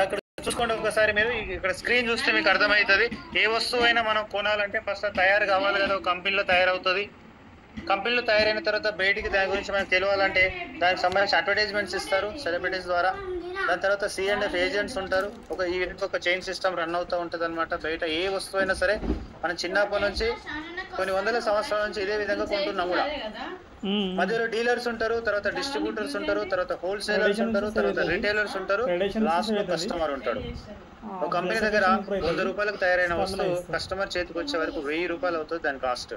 ఇక్కడ చూసుకోండి ఒకసారి, మీరు ఇక్కడ స్క్రీన్ చూస్తే మీకు అర్థమవుతుంది. ఏ వస్తువు అయినా మనం కొనాలంటే ఫస్ట్ తయారు కావాలి కదా, కంపెనీలో తయారవుతుంది. కంపెనీలో తయారైన తర్వాత బయటికి దాని గురించి మనకు తెలియాలంటే దానికి సంబంధించిన అడ్వర్టైజ్మెంట్స్ ఇస్తారు సెలబ్రిటీస్ ద్వారా. దాని తర్వాత C&F ఏజెంట్స్ ఉంటారు. ఈ విధంగా ఒక చైన్ సిస్టమ్ రన్ అవుతూ ఉంటుంది అనమాట. బయట ఏ వస్తువు అయినా సరే మనం చిన్నప్పటి నుంచి కొన్ని వందల సంవత్సరాల నుంచి ఇదే విధంగా కొంటున్నాం కూడా. మధ్యలో డీలర్స్ ఉంటారు, తర్వాత డిస్ట్రిబ్యూటర్స్ ఉంటారు, తర్వాత హోల్సేలర్స్ ఉంటారు, తర్వాత రిటైలర్స్ ఉంటారు, లాస్ట్ లో కస్టమర్ ఉంటాడు. ఒక కంపెనీ దగ్గర 100 రూపాయలకు తయారైన వస్తువు కస్టమర్ చేతికి వచ్చే వరకు 1000 రూపాయలు అవుతుంది దాని కాస్ట్.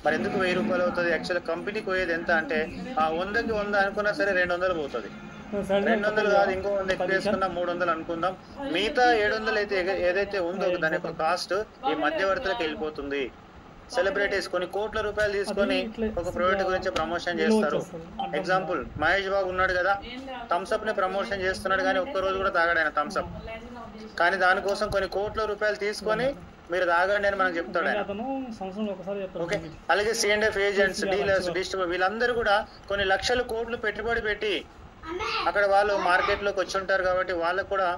మరి ఎందుకు 1000 రూపాయలు అవుతుంది? యాక్చువల్ కంపెనీకి పోయేది ఎంత అంటే ఆ 100కి 100 అనుకున్నా సరే 200 పోతుంది. 200 కాదు, ఇంకో 100 ఎక్కువ వేసుకున్నా 300 అనుకుందాం. మిగతా 700 అయితే ఏదైతే ఉందో దాని యొక్క కాస్ట్ ఈ మధ్యవర్తులకు వెళ్ళిపోతుంది. సెలబ్రిటీస్ కొన్ని కోట్ల రూపాయలు తీసుకొని ఒక ప్రోడక్ట్ గురించి ప్రమోషన్ చేస్తారు. ఎగ్జాంపుల్ మహేష్ బాబు ఉన్నాడు కదా, థమ్స్అప్ ని ప్రమోషన్ చేస్తున్నాడు కానీ ఒక్కరోజు కూడా తాగాడు ఆయన థమ్స్అప్. కానీ దానికోసం కొన్ని కోట్ల రూపాయలు తీసుకొని మీరు తాగండి అని మనకు చెప్తాడు ఆయన. ఓకే, అలాగే C&F ఏజెంట్స్, డీలర్స్, డిస్ట్రిబ్యూటర్ వీళ్ళందరూ కూడా కొన్ని లక్షల కోట్లు పెట్టుబడి పెట్టి అక్కడ వాళ్ళు మార్కెట్ లోకి వచ్చి ఉంటారు కాబట్టి వాళ్ళకు కూడా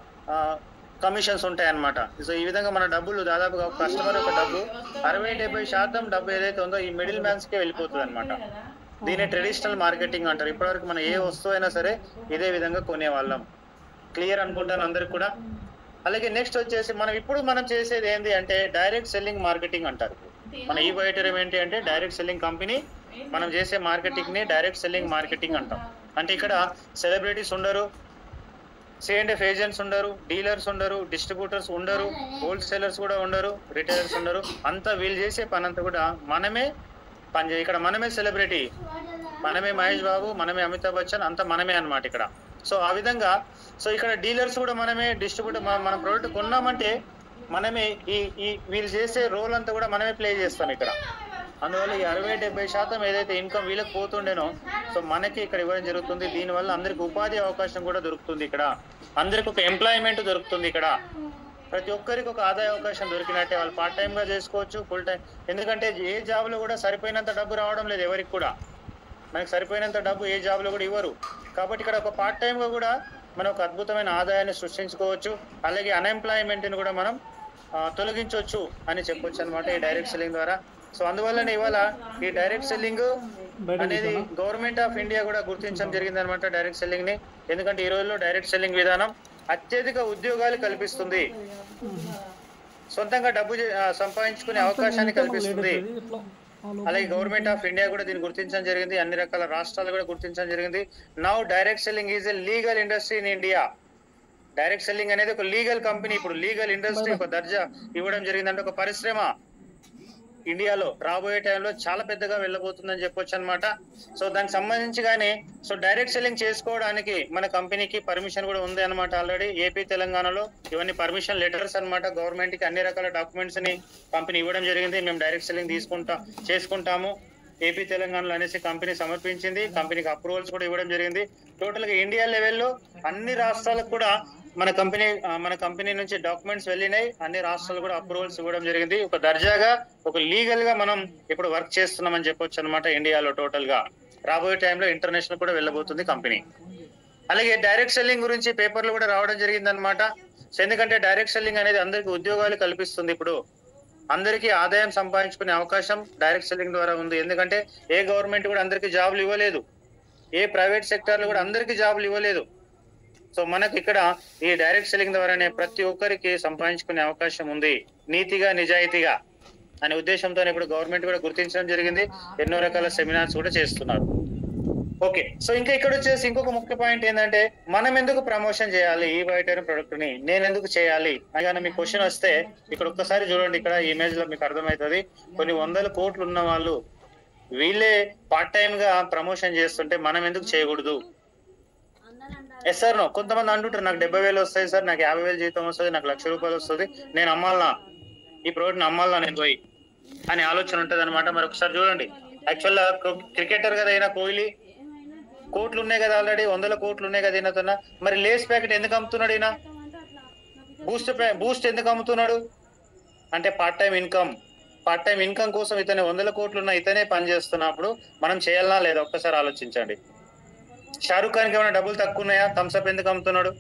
కమిషన్స్ ఉంటాయి అన్నమాట. సో ఈ విధంగా మన డబ్బులు దాదాపుగా కస్టమర్ యొక్క డబ్బు 60-70% డబ్బు ఏదైతే ఉందో ఈ మిడిల్ మ్యాన్స్ కే వెళ్ళిపోతుంది అనమాట. దీన్ని ట్రెడిషనల్ మార్కెటింగ్ అంటారు. ఇప్పటివరకు మనం ఏ వస్తువు అయినా సరే ఇదే విధంగా కొనేవాళ్ళం. క్లియర్ అనుకుంటాను అందరికి కూడా. అలాగే నెక్స్ట్ వచ్చేసి మనం చేసేది ఏంటి అంటే డైరెక్ట్ సెల్లింగ్ మార్కెటింగ్ అంటారు. మన ఈ బయటం ఏంటి అంటే డైరెక్ట్ సెల్లింగ్ కంపెనీ. మనం చేసే మార్కెటింగ్ ని డైరెక్ట్ సెల్లింగ్ మార్కెటింగ్ అంటాం. అంటే ఇక్కడ సెలబ్రిటీస్ ఉండరు, C&F ఏజెంట్స్ ఉండరు, డీలర్స్ ఉండరు, డిస్ట్రిబ్యూటర్స్ ఉండరు, హోల్సేలర్స్ కూడా ఉండరు, రిటైలర్స్ ఉండరు. అంతా వీళ్ళు చేసే పని అంతా కూడా మనమే ఇక్కడ మనమే సెలబ్రిటీ, మనమే మహేష్ బాబు, మనమే అమితాబ్ బచ్చన్, అంతా మనమే అన్నమాట ఇక్కడ. సో ఆ విధంగా ఇక్కడ డీలర్స్ కూడా మనమే, డిస్ట్రిబ్యూటర్ మన ప్రోడక్ట్ కొన్నామంటే మనమే ఈ వీళ్ళు చేసే రోల్ అంతా కూడా మనమే ప్లే చేస్తాం ఇక్కడ. అందువల్ల ఈ 60-70% ఏదైతే ఇన్కమ్ వీళ్ళకి పోతుండేనో సో మనకి ఇక్కడ ఇవ్వడం జరుగుతుంది. దీనివల్ల అందరికి ఉపాధి అవకాశం కూడా దొరుకుతుంది. ఇక్కడ అందరికి ఒక ఎంప్లాయ్మెంట్ దొరుకుతుంది. ఇక్కడ ప్రతి ఒక్కరికి ఒక ఆదాయ అవకాశం దొరికినట్టే. వాళ్ళు పార్ట్ టైం గా చేసుకోవచ్చు, ఫుల్ టైం. ఎందుకంటే ఏ జాబ్ లో కూడా సరిపోయినంత డబ్బు రావడం లేదు ఎవరికి కూడా. మనకి సరిపోయినంత డబ్బు ఏ జాబ్ లో కూడా ఇవ్వరు. కాబట్టి ఇక్కడ ఒక పార్ట్ టైం గా కూడా మనం ఒక అద్భుతమైన ఆదాయాన్ని సృష్టించుకోవచ్చు. అలాగే అన్ఎంప్లాయ్మెంట్ ని కూడా మనం తొలగించవచ్చు అని చెప్పొచ్చు అనమాట ఈ డైరెక్ట్ సెల్లింగ్ ద్వారా. సో అందువల్లనే ఇవాళ ఈ డైరెక్ట్ సెల్లింగ్ అనేది గవర్నమెంట్ ఆఫ్ ఇండియా కూడా గుర్తించడం జరిగింది అనమాట డైరెక్ట్ సెల్లింగ్ ని. ఎందుకంటే ఈ రోజుల్లో డైరెక్ట్ సెల్లింగ్ విధానం అత్యధిక ఉద్యోగాలు కల్పిస్తుంది, సొంతంగా డబ్బు సంపాదించుకునే అవకాశాన్ని కల్పిస్తుంది. అలాగే గవర్నమెంట్ ఆఫ్ ఇండియా కూడా దీన్ని గుర్తించడం జరిగింది, అన్ని రకాల రాష్ట్రాలు కూడా గుర్తించడం జరిగింది. Now direct selling is a legal industry in India. Direct selling అనేది ఒక లీగల్ కంపెనీ. ఇప్పుడు లీగల్ ఇండస్ట్రీ ఒక దర్జా ఇవ్వడం జరిగింది. అంటే ఒక పరిశ్రమ ఇండియాలో రాబోయే టైంలో చాలా పెద్దగా వెళ్ళబోతుందని చెప్పొచ్చు అనమాట. సో దానికి సంబంధించి కానీ డైరెక్ట్ సెల్లింగ్ చేసుకోవడానికి మన కంపెనీకి పర్మిషన్ కూడా ఉంది అనమాట. ఆల్రెడీ ఏపీ తెలంగాణలో ఇవన్నీ పర్మిషన్ లెటర్స్ అనమాట. గవర్నమెంట్ కి అన్ని రకాల డాక్యుమెంట్స్ ని కంపెనీ ఇవ్వడం జరిగింది. మేము డైరెక్ట్ సెల్లింగ్ చేసుకుంటాము ఏపీ తెలంగాణలో అనేసి కంపెనీ సమర్పించింది. కంపెనీకి అప్రూవల్స్ కూడా ఇవ్వడం జరిగింది. టోటల్ గా ఇండియా లెవెల్లో అన్ని రాష్ట్రాలకు కూడా మన కంపెనీ నుంచి డాక్యుమెంట్స్ వెళ్ళినాయి. అన్ని రాష్ట్రాలు కూడా అప్రూవల్స్ ఇవ్వడం జరిగింది. ఒక దర్జాగా ఒక లీగల్ గా మనం ఇప్పుడు వర్క్ చేస్తున్నామని చెప్పొచ్చు అనమాట ఇండియాలో. టోటల్ గా రాబోయే టైంలో ఇంటర్నేషనల్ కూడా వెళ్ళబోతుంది కంపెనీ. అలాగే డైరెక్ట్ సెల్లింగ్ గురించి పేపర్లు కూడా రావడం జరిగింది అనమాట. ఎందుకంటే డైరెక్ట్ సెల్లింగ్ అనేది అందరికి ఉద్యోగాలు కల్పిస్తుంది. ఇప్పుడు అందరికీ ఆదాయం సంపాదించుకునే అవకాశం డైరెక్ట్ సెల్లింగ్ ద్వారా ఉంది. ఎందుకంటే ఏ గవర్నమెంట్ కూడా అందరికీ జాబులు ఇవ్వలేదు, ఏ ప్రైవేట్ సెక్టార్లు కూడా అందరికీ జాబులు ఇవ్వలేదు. సో మనకి ఇక్కడ ఈ డైరెక్ట్ సెల్లింగ్ ద్వారానే ప్రతి ఒక్కరికి సంపాదించుకునే అవకాశం ఉంది, నీతిగా నిజాయితీగా అనే ఉద్దేశంతో ఇప్పుడు గవర్నమెంట్ కూడా గుర్తించడం జరిగింది. ఎన్నో రకాల సెమినార్స్ కూడా చేస్తున్నారు. ఓకే, సో ఇంకా ఇక్కడ వచ్చేసి ఇంకొక ముఖ్య పాయింట్ ఏంటంటే మనం ఎందుకు ప్రమోషన్ చేయాలి ఈ బయట ప్రొడక్ట్ ని, నేను ఎందుకు చేయాలి అని మీకు క్వశ్చన్ వస్తే ఇక్కడ ఒక్కసారి చూడండి. ఇక్కడ ఇమేజ్ లో మీకు అర్థమవుతుంది. కొన్ని 100 కోట్లు ఉన్న వాళ్ళు వీళ్ళే పార్ట్ టైం గా ప్రమోషన్ చేస్తుంటే మనం ఎందుకు చేయకూడదు? Yes sir no. కొంతమంది అంటుంటారు నాకు 70,000 వస్తాయి సార్, నాకు 50,000 జీతం వస్తుంది, నాకు 1,00,000 రూపాయలు వస్తుంది, నేను అమ్మాలనా ఈ ప్రోడక్ట్ అమ్మాలనా నేను పోయి అని ఆలోచన ఉంటది అనమాట. మరి ఒకసారి చూడండి, యాక్చువల్ గా క్రికెటర్ కదా అయినా కోహ్లీ, కోట్లు ఉన్నాయి కదా, ఆల్రెడీ 100 కోట్లు ఉన్నాయి కదా ఈయనతోనా. మరి లేస్ ప్యాకెట్ ఎందుకు అమ్ముతున్నాడు ఈయన? బూస్ట్ ఎందుకు అమ్ముతున్నాడు అంటే పార్ట్ టైం ఇన్కమ్ కోసం ఇతనే 100 కోట్లు ఉన్న ఇతనే పని చేస్తున్నప్పుడు మనం చేయాలనా లేదా ఒక్కసారి ఆలోచించండి. షారూక్ ఖాన్ కి ఏమైనా డబ్బులు తక్కువ ఉన్నాయా? థమ్స్అప్ ఎందుకు అమ్ముతున్నాడు?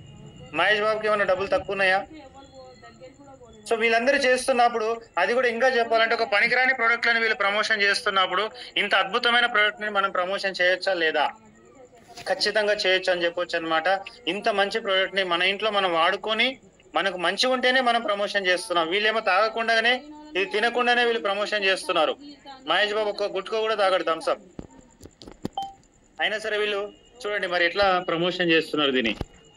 మహేష్ బాబుకి ఏమైనా డబ్బులు తక్కువ ఉన్నాయా? సో వీళ్ళందరూ చేస్తున్నప్పుడు అది కూడా ఇంకా చెప్పాలంటే ఒక పనికిరాని ప్రోడక్ట్లను వీళ్ళు ప్రమోషన్ చేస్తున్నప్పుడు ఇంత అద్భుతమైన ప్రోడక్ట్ ని మనం ప్రమోషన్ చేయొచ్చా లేదా? ఖచ్చితంగా చేయొచ్చు అని చెప్పొచ్చు అనమాట. ఇంత మంచి ప్రోడక్ట్ ని మన ఇంట్లో మనం వాడుకొని మనకు మంచిగా ఉంటేనే మనం ప్రమోషన్ చేస్తున్నాం. వీళ్ళేమో తాగకుండానే ఇది తినకుండానే వీళ్ళు ప్రమోషన్ చేస్తున్నారు. మహేష్ బాబు ఒక్క గుట్కో కూడా తాగడు థమ్స్అప్, అయినా సరే వీళ్ళు చూడండి మరి ఎట్లా ప్రమోషన్ చేస్తున్నారు దీన్ని.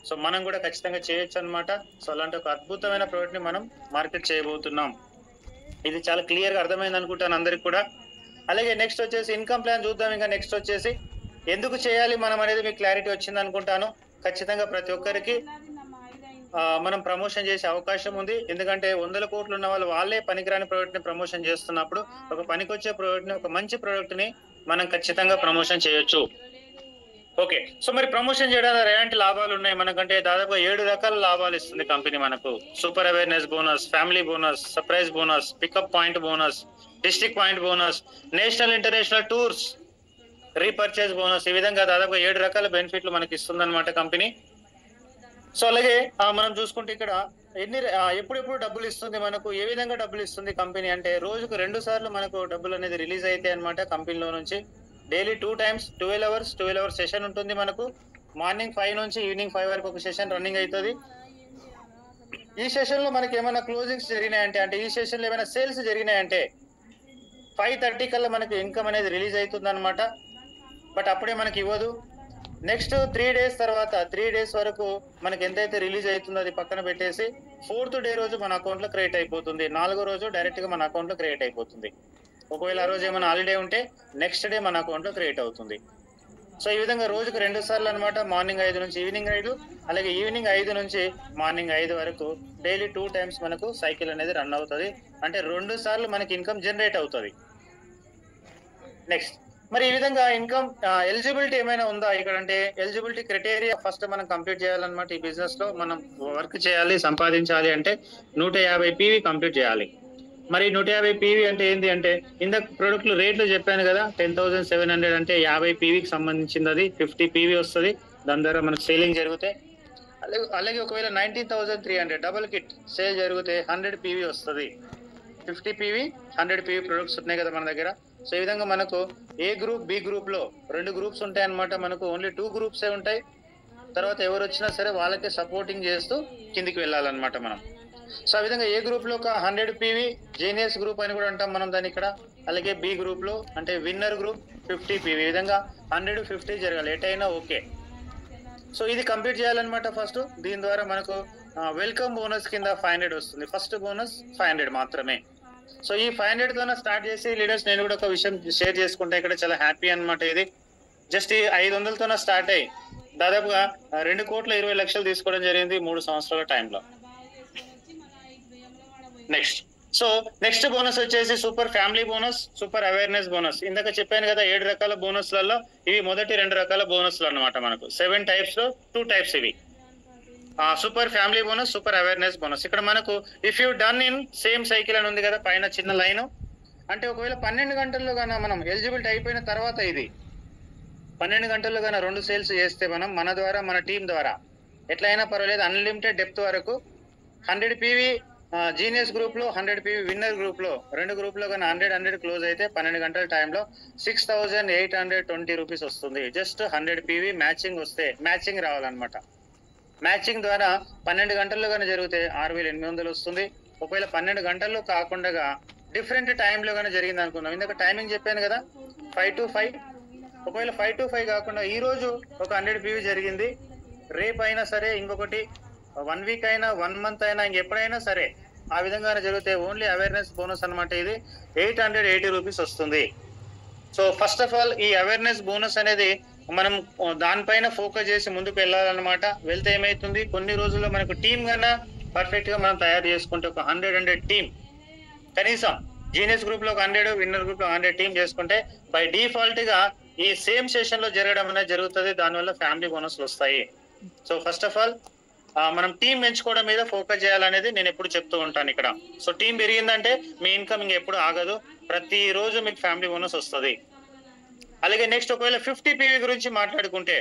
సో మనం కూడా ఖచ్చితంగా చేయొచ్చు అనమాట. సో అలాంటి ఒక అద్భుతమైన ప్రోడక్ట్ ని మనం మార్కెట్ చేయబోతున్నాం. ఇది చాలా క్లియర్ గా అర్థమైంది అనుకుంటాను అందరికి కూడా. అలాగే నెక్స్ట్ వచ్చేసి ఇన్కమ్ ప్లాన్ చూద్దాం. ఇంకా నెక్స్ట్ వచ్చేసి ఎందుకు చేయాలి మనం అనేది మీకు క్లారిటీ వచ్చింది అనుకుంటాను. ఖచ్చితంగా ప్రతి ఒక్కరికి మనం ప్రమోషన్ చేసే అవకాశం ఉంది. ఎందుకంటే 100 కోట్లు ఉన్న వాళ్ళు వాళ్ళే పనికిరాని ప్రోడక్ట్ ని ప్రమోషన్ చేస్తున్నప్పుడు ఒక పనికొచ్చే ప్రోడక్ట్ ని, ఒక మంచి ప్రోడక్ట్ ని మనం ఖచ్చితంగా ప్రమోషన్ చేయొచ్చు. ఓకే, సో మరి ప్రమోషన్ చేయడం ఎలాంటి లాభాలు ఉన్నాయి మనకంటే దాదాపు 7 రకాల లాభాలు ఇస్తుంది కంపెనీ మనకు. Super awareness bonus, family bonus, surprise bonus, pickup point bonus, district point bonus, national international tours, repurchase bonus, ఈ విధంగా దాదాపు 7 రకాల బెనిఫిట్లు మనకి ఇస్తుంది అనమాట కంపెనీ. సో అలాగే మనం చూసుకుంటే ఇక్కడ ఎప్పుడెప్పుడు డబ్బులు ఇస్తుంది మనకు, ఏ విధంగా డబ్బులు ఇస్తుంది కంపెనీ అంటే రోజుకు 2 సార్లు మనకు డబ్బులు అనేది రిలీజ్ అయితే అనమాట కంపెనీలో నుంచి. డైలీ 2 times 12 hours సెషన్ ఉంటుంది మనకు. మార్నింగ్ 5 నుంచి ఈవినింగ్ 5 వరకు ఒక సెషన్ రన్నింగ్ అవుతుంది. ఈ సెషన్ లో మనకి ఏమైనా క్లోజింగ్స్ జరిగినాయంటే, అంటే ఈ సెషన్ లో ఏమైనా సేల్స్ జరిగినాయంటే 5:30 కల్లా మనకు ఇన్కమ్ అనేది రిలీజ్ అవుతుంది అనమాట. బట్ అప్పుడే మనకి ఇవ్వదు. నెక్స్ట్ 3 days తర్వాత 3 days వరకు మనకి ఎంతైతే రిలీజ్ అవుతుందో అది పక్కన పెట్టేసి 4th day రోజు మన అకౌంట్ లో క్రియేట్ అయిపోతుంది. 4వ రోజు డైరెక్ట్ గా మన అకౌంట్ లో క్రియేట్ అయిపోతుంది. ఒకవేళ ఆ రోజు ఏమైనా హాలిడే ఉంటే నెక్స్ట్ డే మన అకౌంట్ లో క్రియేట్ అవుతుంది. సో ఈ విధంగా రోజుకు 2 సార్లు అనమాట. మార్నింగ్ 5 నుంచి ఈవినింగ్ 5, అలాగే ఈవినింగ్ 5 నుంచి మార్నింగ్ 5 వరకు డైలీ 2 times మనకు సైకిల్ అనేది రన్ అవుతుంది. అంటే 2 సార్లు మనకి ఇన్కమ్ జనరేట్ అవుతుంది. నెక్స్ట్ మరి ఈ విధంగా ఇన్కమ్ ఎలిజిబిలిటీ ఏమైనా ఉందా ఇక్కడ అంటే, ఎలిజిబిలిటీ క్రైటీరియా ఫస్ట్ మనం కంప్లీట్ చేయాలన్నమాట. ఈ బిజినెస్ లో మనం వర్క్ చేయాలి, సంపాదించాలి అంటే 150 PV కంప్లీట్ చేయాలి. మరి 150 PV అంటే ఏంటి అంటే, ఇందాక ప్రొడక్ట్లు రేట్లు చెప్పాను కదా, 10,700 అంటే 50 PVకి సంబంధించింది. అది 50 PV వస్తుంది. దాని ద్వారా మనకు సేలింగ్ జరిగితే. అలాగే ఒకవేళ 19,300 డబుల్ కిట్ సేల్ జరిగితే 100 PV వస్తుంది. 50 PV 100 PV ప్రొడక్ట్స్ ఉన్నాయి కదా మన దగ్గర. సో ఈ విధంగా మనకు ఏ గ్రూప్, బి గ్రూప్ లో 2 groups ఉంటాయి అనమాట. మనకు ఓన్లీ 2 groups ఉంటాయి. తర్వాత ఎవరు వచ్చినా సరే వాళ్ళకే సపోర్టింగ్ చేస్తూ కిందికి వెళ్ళాలన్నమాట మనం. సో ఆ విధంగా ఏ గ్రూప్ లో ఒక 100 PV జీనియస్ గ్రూప్ అని కూడా అంటాం మనం దాన్ని ఇక్కడ. అలాగే బి గ్రూప్ లో అంటే విన్నర్ గ్రూప్ 50 PV, ఈ విధంగా 100-50 జరగాలి, ఎటైనా ఓకే. సో ఇది కంప్లీట్ చేయాలన్నమాట ఫస్ట్. దీని ద్వారా మనకు వెల్కమ్ బోనస్ కింద 500 వస్తుంది. ఫస్ట్ బోనస్ 500 మాత్రమే. సో ఈ 500 తోనే స్టార్ట్ చేసి లీడర్స్, నేను కూడా ఒక విషయం షేర్ చేసుకుంటే ఇక్కడ చాలా హ్యాపీ అనమాట. ఇది జస్ట్ ఈ 500 తోనే స్టార్ట్ అయ్యి దాదాపుగా 2,20,00,000 తీసుకోవడం జరిగింది 3 సంవత్సరాల టైంలో. నెక్స్ట్ బోనస్ వచ్చేసి super family bonus, super awareness bonus. ఇందాక చెప్పాను కదా 7 రకాల బోనస్లలో ఇవి మొదటి 2 రకాల బోనస్లు అనమాట. మనకు 7 types లో 2 types ఇవి. Super family bonus, super awareness bonus. ఇక్కడ మనకు if you done in same cycle అని ఉంది కదా పైన చిన్న లైన్, అంటే ఒకవేళ 12 గంటల్లో గాన మనం ఎలిజిబిలిటీ అయిపోయిన తర్వాత, ఇది 12 గంటల్లో గాన 2 సేల్స్ చేస్తే మనం మన ద్వారా, మన టీం ద్వారా ఎట్లయినా పర్వాలేదు అన్లిమిటెడ్ డెప్త్ వరకు 100 PV జీనియస్ గ్రూప్ లో, 100 PV విన్నర్ గ్రూప్ లో, 2 గ్రూప్ లో కానీ 100 క్లోజ్ అయితే 12 గంటల టైంలో 6,820 రూపీస్ వస్తుంది. జస్ట్ 100 PV మ్యాచింగ్ వస్తే, మ్యాచింగ్ రావాలన్నమాట. మ్యాచింగ్ ద్వారా 12 గంటల్లో కానీ జరిగితే 6,800 వస్తుంది. ఒకవేళ 12 గంటల్లో కాకుండా డిఫరెంట్ టైంలో కానీ జరిగింది అనుకుందాం. ఇందాక టైమింగ్ చెప్పాను కదా 5 to 5. ఒకవేళ 5 to 5 కాకుండా ఈ రోజు ఒక 100 PV జరిగింది, రేపు అయినా సరే, ఇంకొకటి 1 week అయినా, 1 month అయినా, ఇంకెప్పుడైనా సరే ఆ విధంగా జరిగితే ఓన్లీ అవేర్నెస్ బోనస్ అనమాట. ఇది 880 రూపీస్ వస్తుంది. సో ఫస్ట్ ఆఫ్ ఆల్ ఈ అవేర్నెస్ బోనస్ అనేది మనం దానిపైన ఫోకస్ చేసి ముందుకు వెళ్ళాలన్నమాట. వెళ్తే ఏమైతుంది, కొన్ని రోజుల్లో మనకు టీమ్ కన్నా పర్ఫెక్ట్ గా మనం తయారు చేసుకుంటే ఒక 100 టీమ్, కనీసం జీనియస్ గ్రూప్ లో ఒక 100, విన్నర్ గ్రూప్ లో 100 టీమ్ చేసుకుంటే బై డిఫాల్ట్ గా ఈ సేమ్ సెషన్ లో జరగడం అనేది జరుగుతుంది. దానివల్ల ఫ్యామిలీ బోనస్లు వస్తాయి. సో ఫస్ట్ ఆఫ్ ఆల్ మనం టీం పెంచుకోవడం మీద ఫోకస్ చేయాలనేది నేను ఎప్పుడు చెప్తూ ఉంటాను ఇక్కడ. సో టీం పెరిగిందంటే మీ ఇన్కమ్ ఎప్పుడు ఆగదు, ప్రతి రోజు మీకు ఫ్యామిలీ బోనస్ వస్తుంది. అలాగే నెక్స్ట్ ఒకవేళ 50 PV గురించి మాట్లాడుకుంటే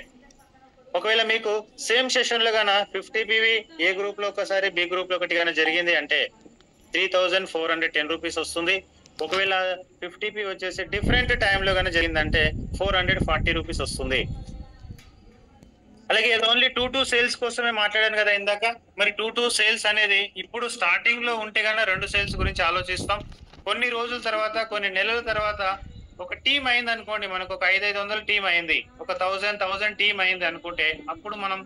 ఒకవేళ మీకు సేమ్ సెషన్ లో గాన 50 PV ఏ గ్రూప్ లో ఒకసారి బి గ్రూప్ లో ఒకటి గాన జరిగింది అంటే 3410 రూపీస్ వస్తుంది. ఒకవేళ 50 PV వచ్చేసి డిఫరెంట్ టైంలో గాన జరిగిందంటే 440 రూపీస్ వస్తుంది. అలాగే ఓన్లీ 2 సేల్స్ కోసమే మాట్లాడాను కదా ఇందాక. మరి 2 సేల్స్ అనేది ఇప్పుడు స్టార్టింగ్ లో ఉంటే గాన 2 సేల్స్ గురించి ఆలోచిస్తాం. కొన్ని రోజుల తర్వాత, కొన్ని నెలల తర్వాత ఒక టీం అయింది అనుకోండి, మనకు ఒక 500 టీం అయింది, ఒక 1000 టీం అయింది అనుకుంటే అప్పుడు మనం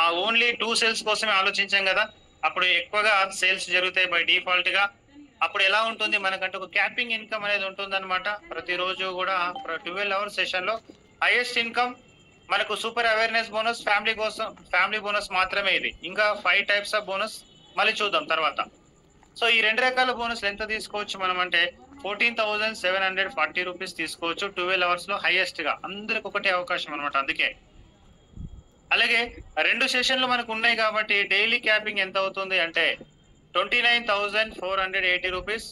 ఆ ఓన్లీ 2 సేల్స్ కోసమే ఆలోచించాం కదా, అప్పుడు ఎక్కువగా సేల్స్ జరుగుతాయి బై డిఫాల్ట్ గా. అప్పుడు ఎలా ఉంటుంది, మనకంటే ఒక క్యాపింగ్ ఇన్కమ్ అనేది ఉంటుంది అనమాట. ప్రతిరోజు కూడా 12 అవర్స్ సెషన్ లో హైయెస్ట్ ఇన్కమ్ మనకు super awareness bonus, family bonus మాత్రమే ఇది. ఇంకా 5 టైప్స్ ఆఫ్ బోనస్ మళ్ళీ చూద్దాం తర్వాత. సో ఈ 2 రకాల బోనస్ ఎంత తీసుకోవచ్చు మనం అంటే 14,740 రూపీస్ తీసుకోవచ్చు 12 అవర్స్ లో హైయెస్ట్ గా. అందరికి ఒకటే అవకాశం అనమాట అందుకే. అలాగే 2 సెషన్లు మనకు ఉన్నాయి కాబట్టి డైలీ క్యాపింగ్ ఎంత అవుతుంది అంటే 29,480 రూపీస్.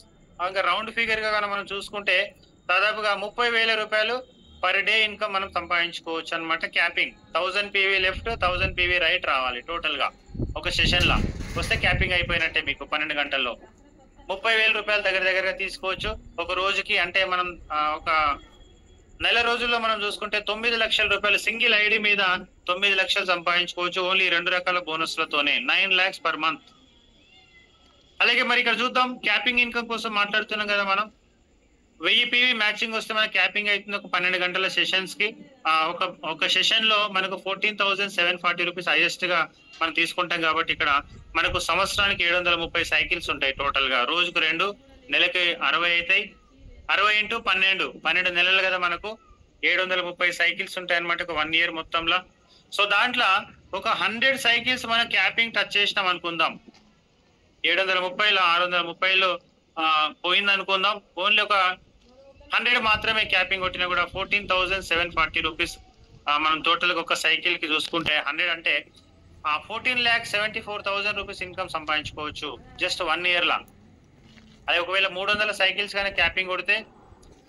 ఇంకా రౌండ్ ఫిగర్ గా మనం చూసుకుంటే దాదాపుగా 30,000 రూపాయలు పర్ డే ఇన్కమ్ మనం సంపాదించుకోవచ్చు అనమాట. Capping 1000 PV left 1000 PV right రావాలి టోటల్ గా ఒక సెషన్ లా వస్తే క్యాపింగ్ అయిపోయినట్టే. మీకు 12 గంటల్లో 30,000 రూపాయలు దగ్గరగా తీసుకోవచ్చు ఒక రోజుకి. అంటే మనం ఒక నెల రోజుల్లో మనం చూసుకుంటే 9 లక్షల రూపాయలు సింగిల్ ఐడి మీద 9 లక్షలు సంపాదించుకోవచ్చు ఓన్లీ 2 రకాల బోనస్లతోనే. 9 lakhs per month. అలాగే మరి ఇక్కడ చూద్దాం, క్యాపింగ్ ఇన్కమ్ కోసం మాట్లాడుతున్నాం కదా మనం. 1000 PV మ్యాచింగ్ వస్తే మన క్యాపింగ్ అవుతుంది ఒక 12 గంటల సెషన్స్ కి. ఒక సెషన్ లో మనకు 14,740 రూపీస్ హైయెస్ట్ గా మనం తీసుకుంటాం కాబట్టి ఇక్కడ మనకు సంవత్సరానికి 730 సైకిల్స్ ఉంటాయి టోటల్ గా. రోజుకు 2, నెలకి 60 అవుతాయి. 60 into 12 నెలలు కదా, మనకు 730 సైకిల్స్ ఉంటాయి అనమాట ఒక 1 year మొత్తంలో. సో దాంట్లో ఒక 100 సైకిల్స్ మనం క్యాపింగ్ టచ్ చేసినాం అనుకుందాం. 730లో 630లో పోయింది అనుకుందాం. ఓన్లీ ఒక 100 మాత్రమే క్యాపింగ్ కొట్టినా కూడా 14,740 రూపీస్ మనం టోటల్ ఒక సైకిల్ కి చూసుకుంటే 100 అంటే 14,74,000 రూపీస్ ఇన్కమ్ సంపాదించుకోవచ్చు జస్ట్ 1 year లా. అది ఒకవేళ 300 సైకిల్స్ కానీ క్యాపింగ్ కొడితే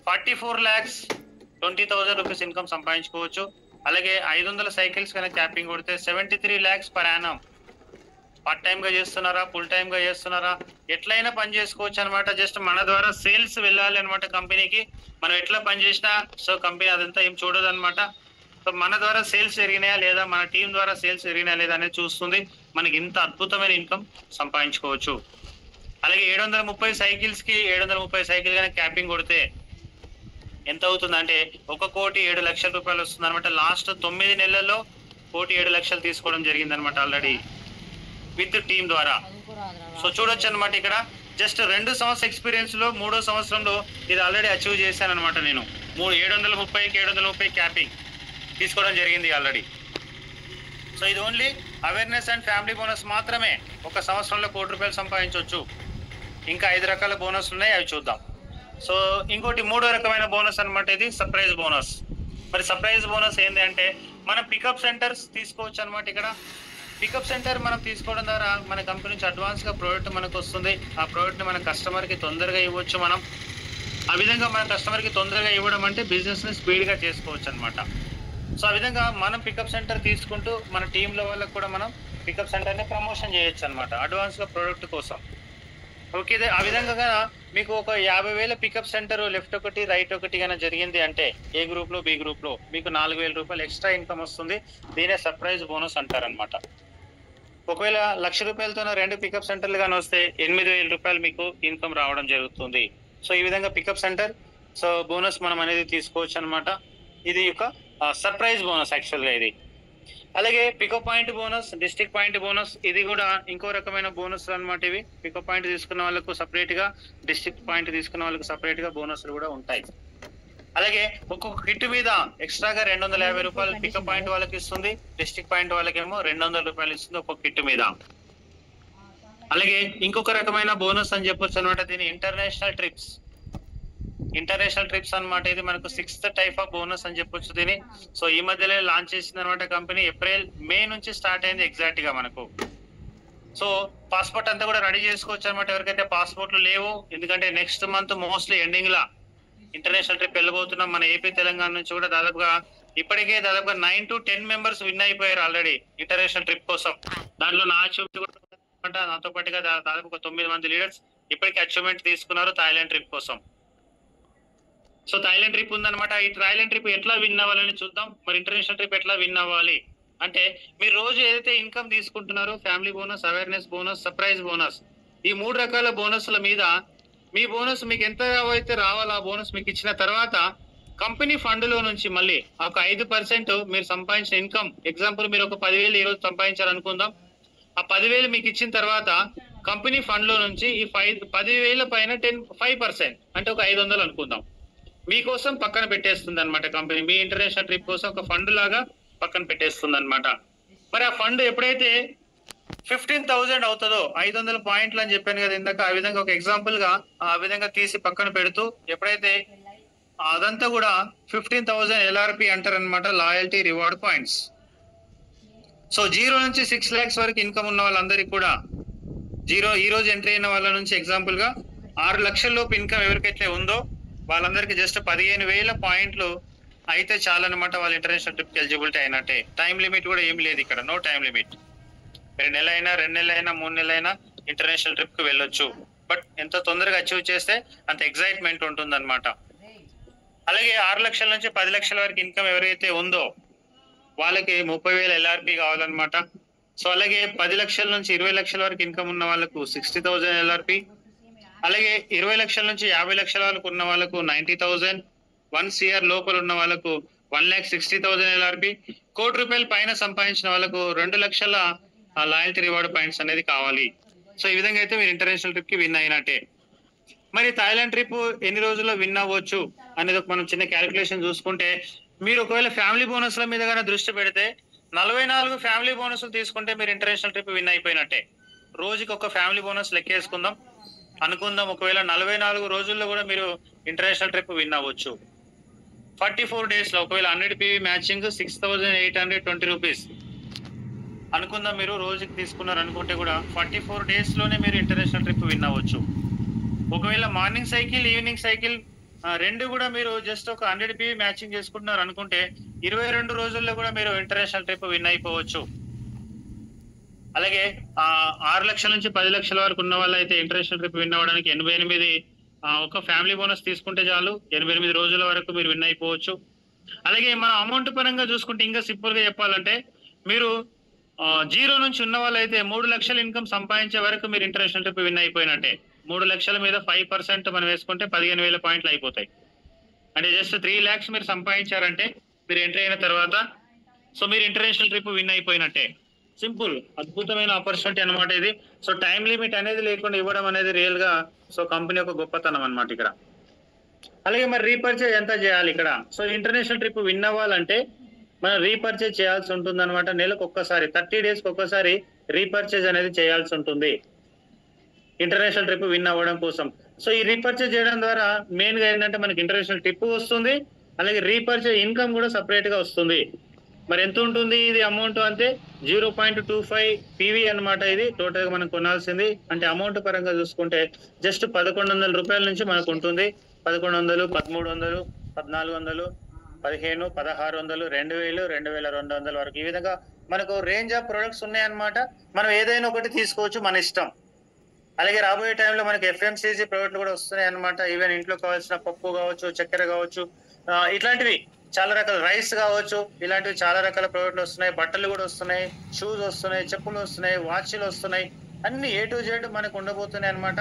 44,20,000 రూపీస్ ఇన్కమ్ సంపాదించుకోవచ్చు. అలాగే 500 సైకిల్స్ కానీ క్యాపింగ్ కొడితే 73 lakhs per annum. Part time గా చేస్తున్నారా, ఫుల్ టైమ్ గా చేస్తున్నారా, ఎట్లయినా పని చేసుకోవచ్చు అనమాట. జస్ట్ మన ద్వారా సేల్స్ వెళ్ళాలి అనమాట కంపెనీకి. మనం ఎట్లా పని చేసినా సో కంపెనీ అదంతా ఏం చూడదు అనమాట. సో మన ద్వారా సేల్స్ జరిగినాయా లేదా, మన టీం ద్వారా సేల్స్ జరిగినాయా లేదా అనేది చూస్తుంది. మనకి ఇంత అద్భుతమైన ఇన్కమ్ సంపాదించుకోవచ్చు. అలాగే 730 సైకిల్స్ కి 730 సైకిల్ కానీ క్యాపింగ్ కొడితే ఎంత అవుతుంది అంటే 1,07,00,000 రూపాయలు వస్తుంది అనమాట. లాస్ట్ 9 నెలల్లో 1,07,00,000 తీసుకోవడం జరిగింది అనమాట ఆల్రెడీ విత్ టీమ్ ద్వారా. సో చూడొచ్చు అనమాట ఇక్కడ జస్ట్ 2 సంవత్సరాల ఎక్స్పీరియన్స్ లో 3వ సంవత్సరంలో ఇది ఆల్రెడీ అచీవ్ చేశాను అనమాట నేను. 730 క్యాపింగ్ తీసుకోవడం జరిగింది ఆల్రెడీ. సో ఇది only awareness and family bonus మాత్రమే. ఒక సంవత్సరంలో 1,00,00,000 రూపాయలు సంపాదించవచ్చు. ఇంకా 5 రకాల బోనస్ ఉన్నాయి, అవి చూద్దాం. సో ఇంకోటి 3వ రకమైన బోనస్ అనమాట, ఇది సర్ప్రైజ్ బోనస్. మరి సర్ప్రైజ్ బోనస్ ఏంటి అంటే మనం పికప్ సెంటర్స్ తీసుకోవచ్చు అనమాట. ఇక్కడ పికప్ సెంటర్ మనం తీసుకోవడం ద్వారా మన కంపెనీ నుంచి అడ్వాన్స్ గా ప్రోడక్ట్ మనకు వస్తుంది. ఆ ప్రోడక్ట్ ని మన కస్టమర్ కి తొందరగా ఇవ్వచ్చు మనం. ఆ విధంగా మన కస్టమర్ కి తొందరగా ఇవ్వడం అంటే బిజినెస్ ని స్పీడ్ గా చేసుకోవచ్చు అనమాట. సో ఆ విధంగా మనం పికప్ సెంటర్ తీసుకుంటూ మన టీంలో వాళ్ళకి కూడా మనం పికప్ సెంటర్ ని ప్రమోషన్ చేయొచ్చు అనమాట అడ్వాన్స్ గా ప్రోడక్ట్ కోసం. ఓకే, ఆ విధంగా మీకు ఒక 50,000 పికప్ సెంటర్ లెఫ్ట్ ఒకటి రైట్ ఒకటి గానే జరిగింది అంటే ఏ గ్రూప్ లో బి గ్రూప్ లో మీకు 4,000 రూపాయలు ఎక్స్ట్రా ఇన్కమ్ వస్తుంది. దీనే సర్ప్రైజ్ బోనస్ అంటారనమాట. ఒకవేళ 1,00,000 రూపాయలతో 2 పికప్ సెంటర్లు కానీ వస్తే 8,000 రూపాయలు మీకు ఇన్కమ్ రావడం జరుగుతుంది. సో ఈ విధంగా పికప్ సెంటర్ సో బోనస్ మనం అనేది తీసుకోవచ్చు అనమాట. ఇది ఒక సర్ప్రైజ్ బోనస్ యాక్చువల్ గా ఇది. అలాగే pickup point bonus, district point bonus, ఇది కూడా ఇంకో రకమైన బోనస్ అనమాట. ఇవి పికప్ పాయింట్ తీసుకున్న వాళ్ళకు సపరేట్ గా, డిస్ట్రిక్ట్ పాయింట్ తీసుకున్న వాళ్ళకు సపరేట్ గా బోనస్లు కూడా ఉంటాయి. అలాగే ఒక్కొక్క కిట్ మీద ఎక్స్ట్రాగా 250 రూపాయలు పికప్ పాయింట్ వాళ్ళకి ఇస్తుంది, డిస్ట్రిక్ట్ పాయింట్ వాళ్ళకేమో 200 రూపాయలు ఇస్తుంది ఒక్కొక్క కిట్ మీద. అలాగే ఇంకొక రకమైన బోనస్ అని చెప్పొచ్చు అనమాట, దీని ఇంటర్నేషనల్ ట్రిప్స్ అనమాట. ఇది మనకు 6th టైప్ ఆఫ్ బోనస్ అని చెప్పొచ్చు దీని. సో ఈ మధ్యలో లాంచ్ చేసింది అనమాట కంపెనీ. మే నుంచి స్టార్ట్ అయింది ఎగ్జాక్ట్ గా మనకు. సో పాస్పోర్ట్ అంతా కూడా రెడీ చేసుకోవచ్చు అనమాట ఎవరికైతే పాస్పోర్ట్లు లేవు. ఎందుకంటే నెక్స్ట్ మంత్ మోస్ట్లీ ఎండింగ్ లా ఇంటర్నేషనల్ ట్రిప్ వెళ్ళబోతున్నాం మన ఏపీ తెలంగాణ నుంచి కూడా. దాదాపుగా ఇప్పటికే దాదాపు 9 to 10 మెంబర్స్ విన్ అయిపోయారు ఆల్రెడీ ఇంటర్నేషనల్ ట్రిప్ కోసం. దాంట్లో నా అచీవ్మెంట్ కూడా నాతో పాటుగా దాదాపు ఒక 9 మంది లీడర్స్ ఇప్పటికే అచీవ్మెంట్ తీసుకున్నారు థాయిలాండ్ ట్రిప్ కోసం. సో థాయిలాండ్ ట్రిప్ ఉందన్నమాట. ఈ థాయిలాండ్ ట్రిప్ ఎట్లా విన్ అవ్వాలని చూద్దాం. మరి ఇంటర్నేషనల్ ట్రిప్ ఎట్లా విన్ అవ్వాలి అంటే, మీరు రోజు ఏదైతే ఇన్కమ్ తీసుకుంటున్నారో family bonus, awareness bonus, surprise bonus, ఈ 3 రకాల బోనస్ల మీద మీ బోనస్ మీకు ఎంత అయితే రావాలో ఆ బోనస్ మీకు ఇచ్చిన తర్వాత కంపెనీ ఫండ్ లో నుంచి మళ్ళీ ఒక 5% మీరు సంపాదించిన ఇన్కమ్, ఎగ్జాంపుల్ మీరు ఒక 10,000 ఈ రోజు సంపాదించారు అనుకుందాం. ఆ 10,000 మీకు ఇచ్చిన తర్వాత కంపెనీ ఫండ్ లో నుంచి ఈ 10,000 పైన 5% అంటే ఒక 500 అనుకుందాం, మీకోసం పక్కన పెట్టేస్తుంది అనమాట కంపెనీ. మీ ఇంటర్నేషనల్ ట్రిప్ కోసం ఒక ఫండ్ లాగా పక్కన పెట్టేస్తుంది అనమాట. మరి ఆ ఫండ్ ఎప్పుడైతే 15,000 అవుతుందో, 500 పాయింట్లు అని చెప్పాను కదా ఇందాక, ఆ విధంగా ఒక ఎగ్జాంపుల్ గా ఆ విధంగా తీసి పక్కన పెడుతూ ఎప్పుడైతే అదంతా కూడా 15,000 LRP అంటారు అనమాట, లాయల్టీ రివార్డ్ పాయింట్స్. సో 0 నుంచి 6 lakhs వరకు ఇన్కమ్ ఉన్న వాళ్ళందరికీ కూడా ఈ రోజు ఎంట్రీ అయిన వాళ్ళ నుంచి ఎగ్జాంపుల్ గా 6 లక్షల లోపు ఇన్కమ్ ఎవరికైతే ఉందో వాళ్ళందరికీ జస్ట్ 15,000 పాయింట్లు అయితే చాలన్నమాట, వాళ్ళ ఇంటర్నేషనల్ ట్రిప్ ఎలిజిబిలిటీ అయినట్టే. టైం లిమిట్ కూడా ఏం లేదు ఇక్కడ, నో టైం లిమిట్. 2 నెలలైనా 2 నెలలైనా 3 నెలలైనా ఇంటర్నేషనల్ ట్రిప్ కి వెళ్ళొచ్చు. బట్ ఎంత తొందరగా అచీవ్ చేస్తే అంత ఎక్సైట్మెంట్ ఉంటుంది అనమాట. అలాగే 6 లక్షల నుంచి 10 లక్షల వరకు ఇన్కమ్ ఎవరైతే ఉందో వాళ్ళకి 30,000 LRP కావాలన్నమాట. సో అలాగే 10 లక్షల నుంచి 20 లక్షల వరకు ఇన్కమ్ ఉన్న వాళ్ళకు 60,000 LRP. అలాగే 20 లక్షల నుంచి 50 లక్షల వరకు ఉన్న వాళ్ళకు 90,000. 1 CR లోపల ఉన్న వాళ్ళకు 1,60,000 LRP. ₹1,00,00,000 పైన సంపాదించిన వాళ్ళకు 2 లక్షల లాయల్టీ రివార్డ్ పాయింట్స్ అనేది కావాలి. సో ఈ విధంగా అయితే మీరు ఇంటర్నేషనల్ ట్రిప్ కి విన్ అయినట్టే. మరి థాయిలాండ్ ట్రిప్ ఎన్ని రోజుల్లో విన్ అవ్వచ్చు అనేది ఒక మనం చిన్న క్యాలిక్యులేషన్ చూసుకుంటే, మీరు ఒకవేళ ఫ్యామిలీ బోనస్ల మీద కానీ దృష్టి పెడితే 44 ఫ్యామిలీ బోనస్లు తీసుకుంటే మీరు ఇంటర్నేషనల్ ట్రిప్ విన్ అయిపోయినట్టే. రోజుకి ఒక ఫ్యామిలీ బోనస్ లెక్కేసుకుందాం అనుకుందాం. ఒకవేళ 44 రోజుల్లో కూడా మీరు ఇంటర్నేషనల్ ట్రిప్ విన్ అవ్వచ్చు. 44 days లో ఒకవేళ 100 PV మ్యాచింగ్ 6,820 రూపీస్ అనుకుందాం. మీరు రోజుకి తీసుకున్నారు అనుకుంటే కూడా 44 days లోనే మీరు ఇంటర్నేషనల్ ట్రిప్ విన్ అవ్వచ్చు. ఒకవేళ మార్నింగ్ సైకిల్, ఈవినింగ్ సైకిల్ రెండు కూడా మీరు జస్ట్ ఒక 100 PV మ్యాచింగ్ చేసుకుంటున్నారు అనుకుంటే 22 రోజుల్లో కూడా మీరు ఇంటర్నేషనల్ ట్రిప్ విన్ అయిపోవచ్చు. అలాగే 6 లక్షల నుంచి 10 లక్షల వరకు ఉన్న వాళ్ళు అయితే ఇంటర్నేషనల్ ట్రిప్ విన్ అవ్వడానికి 88 ఒక ఫ్యామిలీ బోనస్ తీసుకుంటే చాలు, 88 రోజుల వరకు మీరు విన్ అయిపోవచ్చు. అలాగే మన అమౌంట్ పరంగా చూసుకుంటే ఇంకా సింపుల్ గా చెప్పాలంటే, మీరు 0 నుంచి ఉన్న వాళ్ళైతే 3 లక్షల ఇన్కమ్ సంపాదించే వరకు మీరు ఇంటర్నేషనల్ ట్రిప్ విన్ అయిపోయినట్టే. 3 లక్షల మీద 5% మనం వేసుకుంటే 15,000 పాయింట్లు అయిపోతాయి. అంటే జస్ట్ 3 lakhs మీరు సంపాదించారంటే మీరు ఎంట్రీ అయిన తర్వాత సో మీరు ఇంటర్నేషనల్ ట్రిప్ విన్ అయిపోయినట్టే. సింపుల్, అద్భుతమైన ఆపర్చునిటీ అనమాట ఇది. సో టైం లిమిట్ అనేది లేకుండా ఇవ్వడం అనేది రియల్ గా సో కంపెనీ యొక్క గొప్పతనం అనమాట ఇక్కడ. అలాగే మరి రీపర్చేజ్ ఎంత చేయాలి ఇక్కడ? సో ఇంటర్నేషనల్ ట్రిప్ విన్ అవ్వాలంటే మనం రీపర్చేజ్ చేయాల్సి ఉంటుంది అనమాట. నెలకు ఒక్కసారి 30 days ఒక్కసారి రీపర్చేజ్ అనేది చేయాల్సి ఉంటుంది ఇంటర్నేషనల్ ట్రిప్ విన్ అవ్వడం కోసం. సో ఈ రీపర్చేజ్ చేయడం ద్వారా మెయిన్ గా ఏంటంటే మనకి ఇంటర్నేషనల్ ట్రిప్ వస్తుంది, అలాగే రీపర్చేజ్ ఇన్కమ్ కూడా సపరేట్ గా వస్తుంది. మరి ఎంత ఉంటుంది ఇది అమౌంట్ అంటే 0.25 PV అనమాట. ఇది టోటల్ గా మనం కొనాల్సింది. అంటే అమౌంట్ పరంగా చూసుకుంటే జస్ట్ 1,100 రూపాయల నుంచి మనకు ఉంటుంది. 1,100, 1,300, 1,400, 15, 1,600, 2,000, 2,200 వరకు ఈ విధంగా మనకు రేంజ్ ఆఫ్ ప్రొడక్ట్స్ ఉన్నాయన్నమాట. మనం ఏదైనా ఒకటి తీసుకోవచ్చు, మన ఇష్టం. అలాగే రాబోయే టైంలో మనకి FMCG ప్రోడక్ట్లు కూడా వస్తున్నాయి అనమాట. ఈవెన్ ఇంట్లో కావాల్సిన పప్పు కావచ్చు, చక్కెర కావచ్చు, ఇట్లాంటివి చాలా రకాల రైస్ కావచ్చు, ఇలాంటివి చాలా రకాల ప్రోడక్ట్లు వస్తున్నాయి. బట్టలు కూడా వస్తున్నాయి, షూస్ వస్తున్నాయి, చెప్పులు వస్తున్నాయి, వాచ్లు వస్తున్నాయి, అన్ని A to Z మనకు ఉండబోతున్నాయి అనమాట.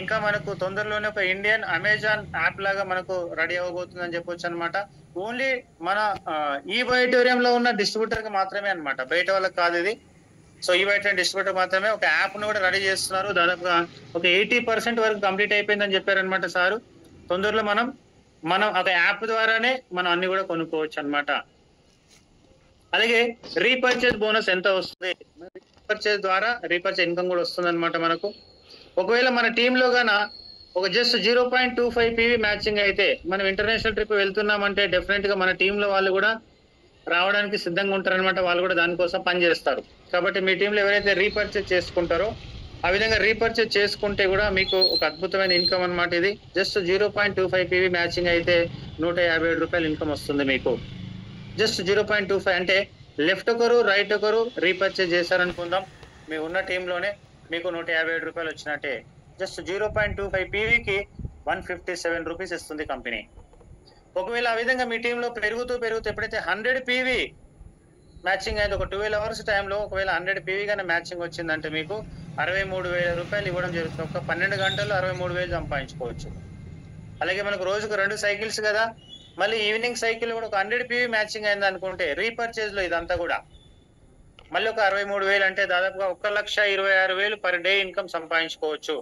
ఇంకా మనకు తొందరలోనే ఒక ఇండియన్ అమెజాన్ యాప్ లాగా మనకు రెడీ అవ్వబోతుంది అని చెప్పొచ్చు అనమాట. ఓన్లీ మన ఈ బయోటోరియంలో ఉన్న డిస్ట్రిబ్యూటర్ కి మాత్రమే అనమాట, బయట వాళ్ళకి కాదు ఇది. సో ఈ బయట డిస్ట్రిబ్యూటర్ మాత్రమే ఒక యాప్ ను కూడా రెడీ చేస్తున్నారు. దాదాపుగా ఒక 80% వరకు కంప్లీట్ అయిపోయిందని చెప్పారనమాట సారు. తొందరలో మనం ఒక యాప్ ద్వారానే మనం అన్ని కూడా కొనుక్కోవచ్చు అనమాట. అలాగే రీపర్చేజ్ బోనస్ ఎంత వస్తుంది? రీపర్చేజ్ ద్వారా రీపర్చేజ్ ఇన్కమ్ కూడా వస్తుంది అనమాట మనకు. ఒకవేళ మన టీంలో గాన ఒక జస్ట్ 0.25 PV మ్యాచింగ్ అయితే మనం ఇంటర్నేషనల్ ట్రిప్ వెళ్తున్నామంటే డెఫినెట్ గా మన టీంలో వాళ్ళు కూడా రావడానికి సిద్ధంగా ఉంటారనమాట. వాళ్ళు కూడా దానికోసం పనిచేస్తారు. కాబట్టి మీ టీంలో ఎవరైతే రీపర్చేజ్ చేసుకుంటారో ఆ విధంగా రీపర్చేజ్ చేసుకుంటే కూడా మీకు ఒక అద్భుతమైన ఇన్కమ్ అనమాట. ఇది జస్ట్ 0.25 PV మ్యాచింగ్ అయితే 157 రూపాయలు ఇన్కమ్ వస్తుంది మీకు. జస్ట్ 0.25 అంటే లెఫ్ట్ ఒకరు రైట్ ఒకరు రీపర్చేజ్ చేశారనుకుందాం, మీ ఉన్న టీంలోనే మీకు 157 రూపాయలు వచ్చినట్టే. జస్ట్ 0.25 పీవీకి 157 రూపీస్ ఇస్తుంది కంపెనీ. ఒకవేళ ఆ విధంగా మీ టీంలో పెరుగుతూ ఎప్పుడైతే 100 పీవీ మ్యాచింగ్ అయింది, ఒక 12 అవర్స్ టైంలో ఒకవేళ 100 పీవీ గానే మ్యాచింగ్ వచ్చిందంటే మీకు 63,000 రూపాయలు ఇవ్వడం జరుగుతుంది. ఒక 12 గంటల్లో 63,000 సంపాదించుకోవచ్చు. అలాగే మనకు రోజుకు 2 సైకిల్స్ కదా, మళ్ళీ ఈవినింగ్ సైకిల్ కూడా ఒక 100 పీవీ మ్యాచింగ్ అయింది అనుకుంటే రీపర్చేజ్ లో ఇదంతా కూడా మళ్ళీ ఒక 63,000 అంటే దాదాపుగా 1,26,000 పర్ డే ఇన్కమ్ సంపాదించుకోవచ్చు.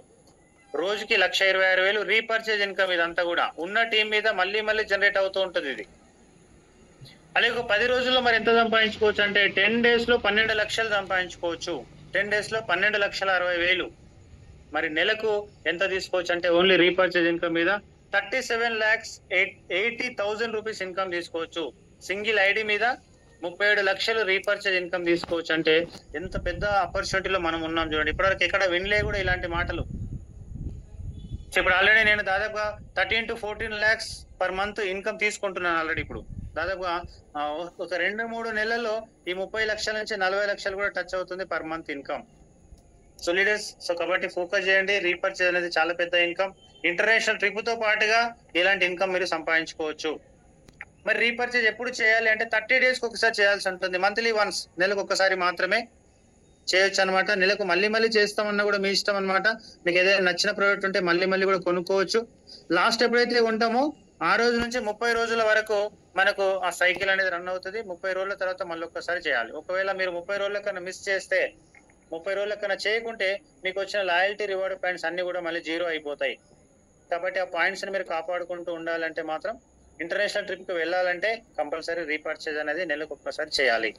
రోజుకి 1,26,000 రీపర్చేజ్ ఇన్కమ్. ఇదంతా కూడా ఉన్న టీం మీద మళ్ళీ జనరేట్ అవుతూ ఉంటుంది ఇది. అలాగే ఒక 10 రోజుల్లో మరి ఎంత సంపాదించుకోవచ్చు అంటే 10 days లో 12 లక్షలు సంపాదించుకోవచ్చు. 10 days లో 12,60,000. మరి నెలకు ఎంత తీసుకోవచ్చు అంటే ఓన్లీ రీపర్చేజ్ ఇన్కమ్ మీద 37,80,000 రూపీస్ ఇన్కమ్ తీసుకోవచ్చు. సింగిల్ ఐడి మీద 37 లక్షలు రీపర్చేజ్ ఇన్కమ్ తీసుకోవచ్చు. అంటే ఎంత పెద్ద ఆపర్చునిటీలో మనం ఉన్నాం చూడండి. ఇప్పటివరకు ఎక్కడ వినలే కూడా ఇలాంటి మాటలు. ఇప్పుడు ఆల్రెడీ నేను దాదాపుగా 13 to 14 lakhs per month income తీసుకుంటున్నాను ఆల్రెడీ. ఇప్పుడు దాదాపుగా ఒక 2-3 నెలల్లో ఈ 30 లక్షల నుంచి 40 లక్షలు కూడా టచ్ అవుతుంది per month income. So leaders, so కాబట్టి ఫోకస్ చేయండి. రీపర్చేజ్ అనేది చాలా పెద్ద ఇన్కమ్. ఇంటర్నేషనల్ ట్రిప్ తో పాటుగా ఇలాంటి ఇన్కమ్ మీరు సంపాదించుకోవచ్చు. మరి రీపర్చేజ్ ఎప్పుడు చేయాలి అంటే 30 days కి ఒకసారి చేయాల్సి ఉంటుంది. మంత్లీ వన్స్, నెలకు ఒకసారి మాత్రమే చేయొచ్చు అనమాట. నెలకు మళ్ళీ చేస్తామన్నా కూడా మీ ఇష్టం అనమాట. మీకు ఏదైనా నచ్చిన ప్రోడక్ట్ ఉంటే మళ్ళీ కూడా కొనుక్కోవచ్చు. లాస్ట్ ఎప్పుడైతే ఉంటామో ఆ రోజు నుంచి 30 రోజుల వరకు మనకు ఆ సైకిల్ అనేది రన్ అవుతుంది. 30 రోజుల తర్వాత మళ్ళీ ఒక్కసారి చేయాలి. ఒకవేళ మీరు 30 రోజుల కన్నా మిస్ చేస్తే, 30 రోజుల కన్నా చేయకుంటే మీకు వచ్చిన లాయల్టీ రివార్డ్ పాయింట్స్ అన్ని కూడా మళ్ళీ 0 అయిపోతాయి. కాబట్టి ఆ పాయింట్స్ ని మీరు కాపాడుకుంటూ ఉండాలంటే మాత్రం ఇంటర్నేషనల్ ట్రిప్ కి వెళ్ళాలంటే కంపల్సరీ రీపర్చేజ్ అనేది నెలకు ఒక్కసారి చేయాలి.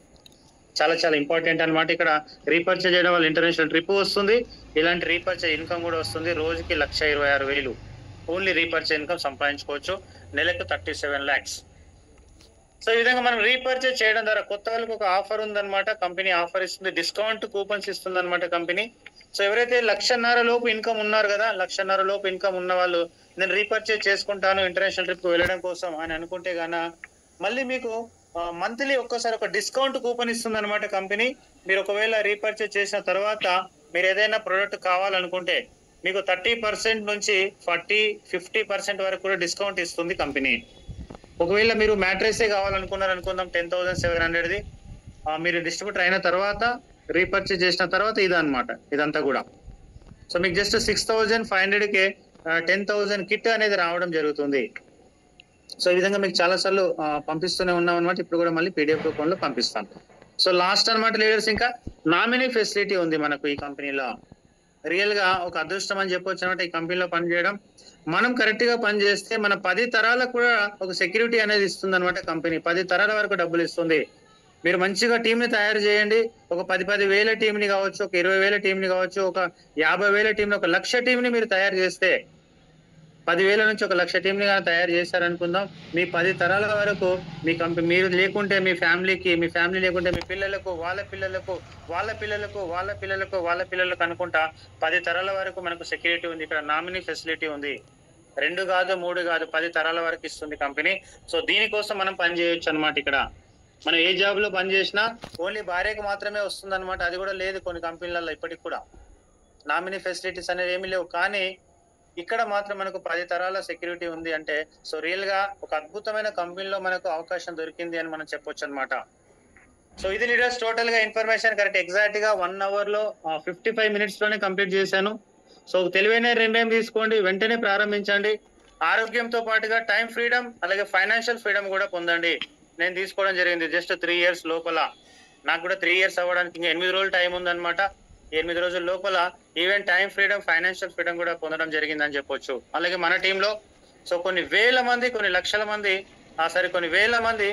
చాలా ఇంపార్టెంట్ అనమాట. ఇక్కడ రీపర్చేజ్ చేయడం వల్ల ఇంటర్నేషనల్ ట్రిప్ వస్తుంది, ఇలాంటి రీపర్చేజ్ ఇన్కమ్ కూడా వస్తుంది. రోజుకి 1,26,000 ఓన్లీ రీపర్చేజ్ ఇన్కమ్ సంపాదించుకోవచ్చు. నెలకు 37 lakhs. సో ఈ విధంగా మనం రీపర్చేజ్ చేయడం ద్వారా కొత్త వాళ్ళకి ఒక ఆఫర్ ఉందన్నమాట. కంపెనీ ఆఫర్ ఇస్తుంది, డిస్కౌంట్ కూపన్స్ ఇస్తుంది అనమాట కంపెనీ. సో ఎవరైతే 1,50,000 లోపు ఇన్కమ్ ఉన్నారు కదా, 1,50,000 లోపు ఇన్కమ్ ఉన్న వాళ్ళు నేను రీపర్చేజ్ చేసుకుంటాను ఇంటర్నేషనల్ ట్రిప్ వెళ్ళడం కోసం అని అనుకుంటే గాన మళ్ళీ మీకు మంత్లీ ఒక్కసారి ఒక డిస్కౌంట్ కూపన్ ఇస్తుంది అనమాట కంపెనీ. మీరు ఒకవేళ రీపర్చేజ్ చేసిన తర్వాత మీరు ఏదైనా ప్రోడక్ట్ కావాలనుకుంటే మీకు 30% నుంచి 40-50% వరకు కూడా డిస్కౌంట్ ఇస్తుంది కంపెనీ. ఒకవేళ మీరు మ్యాట్రెస్ కావాలనుకున్నారు అనుకుందాం 10,700ది, మీరు డిస్ట్రిబ్యూటర్ అయిన తర్వాత రీపర్చేజ్ చేసిన తర్వాత ఇదన్నమాట ఇదంతా కూడా. సో మీకు జస్ట్ 6,500కే 10,000 కిట్ అనేది రావడం జరుగుతుంది. సో ఈ విధంగా మీకు చాలా సార్లు పంపిస్తూనే ఉన్నాం అనమాట. ఇప్పుడు కూడా మళ్ళీ PDF రూపంలో పంపిస్తాను. సో లాస్ట్ అనమాట లీడర్స్, ఇంకా నామినీ ఫెసిలిటీ ఉంది మనకు ఈ కంపెనీలో. రియల్ గా ఒక అదృష్టం అని చెప్పొచ్చు అనమాట ఈ కంపెనీలో పనిచేయడం. మనం కరెక్ట్ గా పని చేస్తే మన 10 తరాలకు కూడా ఒక సెక్యూరిటీ అనేది ఇస్తుంది అనమాట కంపెనీ. 10 తరాల వరకు డబ్బులు ఇస్తుంది. మీరు మంచిగా టీం ని తయారు చేయండి. ఒక 10,000 టీం ని కావచ్చు, ఒక 20,000 టీం ని కావచ్చు, ఒక 50,000 టీం ని, 1,00,000 టీం ని మీరు తయారు చేస్తే, 10,000 నుంచి 1,00,000 టీం ని తయారు చేశారనుకుందాం, మీ 10 తరాల వరకు మీ కంపెనీ, మీరు లేకుంటే మీ ఫ్యామిలీకి, మీ ఫ్యామిలీ లేకుంటే మీ పిల్లలకు, వాళ్ళ పిల్లలకు, వాళ్ళ పిల్లలకు, వాళ్ళ పిల్లలకు, వాళ్ళ పిల్లలకు అనుకుంటా 10 తరాల వరకు మనకు సెక్యూరిటీ ఉంది. ఇక్కడ నామినీ ఫెసిలిటీ ఉంది. 2 కాదు 3 కాదు 10 తరాల వరకు ఇస్తుంది కంపెనీ. సో దీనికోసం మనం పని చేయొచ్చు అనమాట. ఇక్కడ మనం ఏ జాబ్ లో పని చేసినా ఓన్లీ భార్యకు మాత్రమే వస్తుంది అనమాట. అది కూడా లేదు కొన్ని కంపెనీలలో ఇప్పటికి కూడా. నామినీ ఫెసిలిటీస్ అనేవి ఏమీ లేవు. కానీ ఇక్కడ మాత్రం మనకు 10 తరాల సెక్యూరిటీ ఉంది అంటే సో రియల్ గా ఒక అద్భుతమైన కంపెనీలో మనకు అవకాశం దొరికింది అని మనం చెప్పొచ్చు అనమాట. సో ఇది లీడర్స్ టోటల్ గా ఇన్ఫర్మేషన్ కరెక్ట్ ఎగ్జాక్ట్ గా 1 hour లో 55 minutes లోనే కంప్లీట్ చేశాను. సో తెలివైన నిర్ణయం తీసుకోండి, వెంటనే ప్రారంభించండి. ఆరోగ్యంతో పాటుగా టైం ఫ్రీడమ్ అలాగే ఫైనాన్షియల్ ఫ్రీడమ్ కూడా పొందండి. నేను తీసుకోవడం జరిగింది జస్ట్ 3 years లోపల. నాకు కూడా 3 years అవ్వడానికి ఇంకా 8 రోజులు టైం ఉందన్నమాట. 8 రోజుల లోపల even time freedom, financial freedom కూడా పొందడం జరిగిందని చెప్పొచ్చు. అలాగే మన టీంలో సో కొన్ని వేల మంది, కొన్ని లక్షల మంది, కొన్ని వేల మంది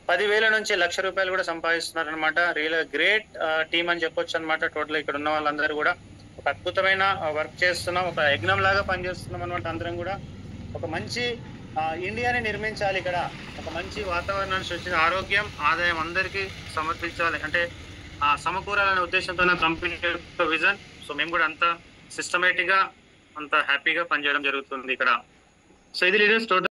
10,000 నుంచి 1,00,000 రూపాయలు కూడా సంపాదిస్తున్నారు అనమాట. రియల్ గ్రేట్ టీమ్ అని చెప్పొచ్చు అనమాట. టోటల్ ఇక్కడ ఉన్న వాళ్ళందరూ కూడా ఒక అద్భుతమైన వర్క్ చేస్తున్నాం, ఒక యజ్ఞం లాగా పనిచేస్తున్నాం అనమాట. అందరం కూడా ఒక మంచి ఇండియాని నిర్మించాలి. ఇక్కడ ఒక మంచి వాతావరణాన్ని సృష్టించి ఆరోగ్యం, ఆదాయం అందరికీ సమర్పించాలి అంటే సమకూరాలనే ఉద్దేశంతో నా కంపెనీ విజన్. సో మేము కూడా అంత సిస్టమేటిక్ గా అంత హ్యాపీగా పనిచేయడం జరుగుతుంది ఇక్కడ. సో ఇది లీడర్స్ టోటల్